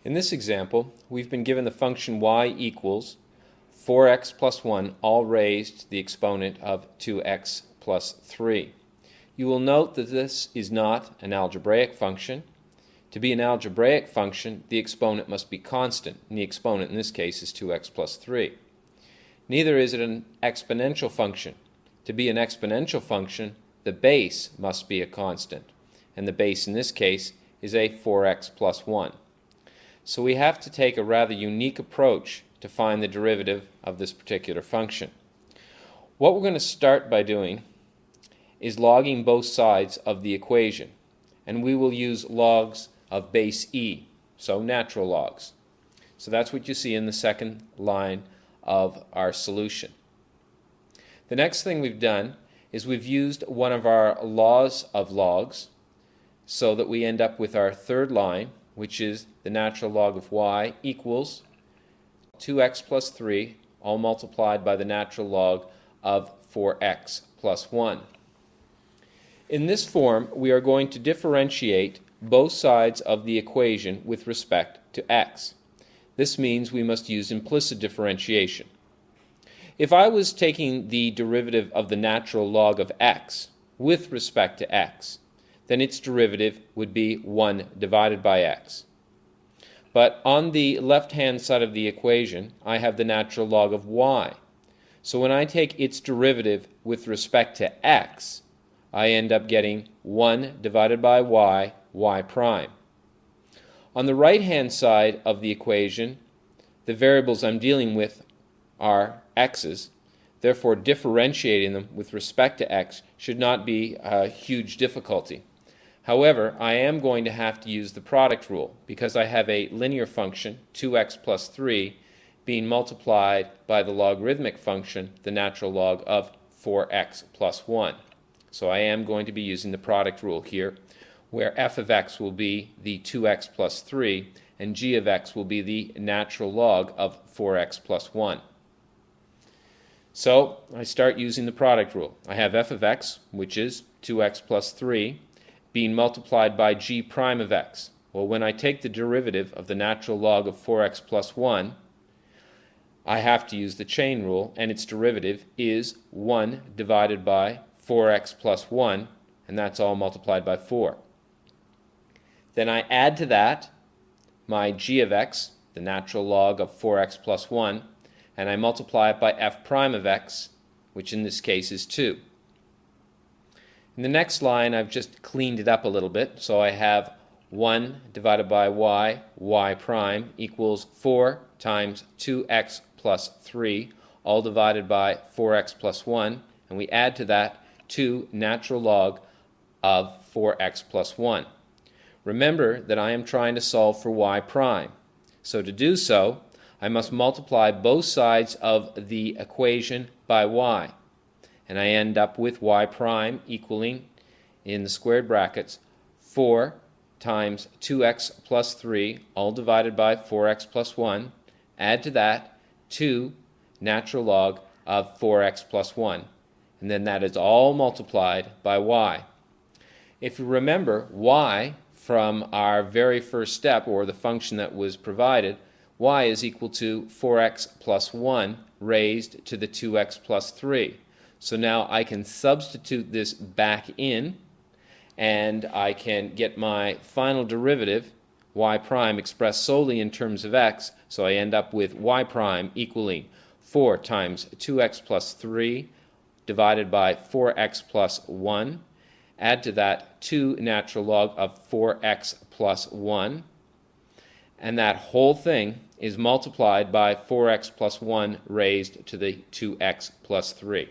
In this example, we've been given the function y equals 4x plus 1 all raised to the exponent of 2x plus 3. You will note that this is not an algebraic function. To be an algebraic function, the exponent must be constant, and the exponent in this case is 2x plus 3. Neither is it an exponential function. To be an exponential function, the base must be a constant, and the base in this case is a 4x plus 1. So we have to take a rather unique approach to find the derivative of this particular function. What we're going to start by doing is logging both sides of the equation, and we will use logs of base e, so natural logs. So that's what you see in the second line of our solution. The next thing we've done is we've used one of our laws of logs so that we end up with our third line, which is the natural log of y equals 2x plus 3 all multiplied by the natural log of 4x plus 1. In this form, we are going to differentiate both sides of the equation with respect to x. This means we must use implicit differentiation. If I was taking the derivative of the natural log of x with respect to x, then its derivative would be 1 divided by x. But on the left-hand side of the equation, I have the natural log of y. So when I take its derivative with respect to x, I end up getting 1 divided by y, y prime. On the right-hand side of the equation, the variables I'm dealing with are x's. Therefore, differentiating them with respect to x should not be a huge difficulty. However, I am going to have to use the product rule because I have a linear function, 2x plus 3, being multiplied by the logarithmic function, the natural log of 4x plus 1. So I am going to be using the product rule here, where f of x will be the 2x plus 3, and g of x will be the natural log of 4x plus 1. So I start using the product rule. I have f of x, which is 2x plus 3, being multiplied by g prime of x. Well, when I take the derivative of the natural log of 4x plus 1, I have to use the chain rule, and its derivative is 1 divided by 4x plus 1, and that's all multiplied by 4. Then I add to that my g of x, the natural log of 4x plus 1, and I multiply it by f prime of x, which in this case is 2. In the next line, I've just cleaned it up a little bit, so I have 1 divided by y, y prime, equals 4 times 2x plus 3, all divided by 4x plus 1, and we add to that 2 natural log of 4x plus 1. Remember that I am trying to solve for y prime. So to do so, I must multiply both sides of the equation by y. And I end up with y prime equaling, in the squared brackets, 4 times 2x plus 3, all divided by 4x plus 1. Add to that 2 natural log of 4x plus 1. And then that is all multiplied by y. If you remember, y from our very first step, or the function that was provided, y is equal to 4x plus 1 raised to the 2x plus 3. So now I can substitute this back in, and I can get my final derivative, y prime, expressed solely in terms of x, so I end up with y prime equaling 4 times 2x plus 3 divided by 4x plus 1. Add to that 2 natural log of 4x plus 1, and that whole thing is multiplied by 4x plus 1 raised to the 2x plus 3.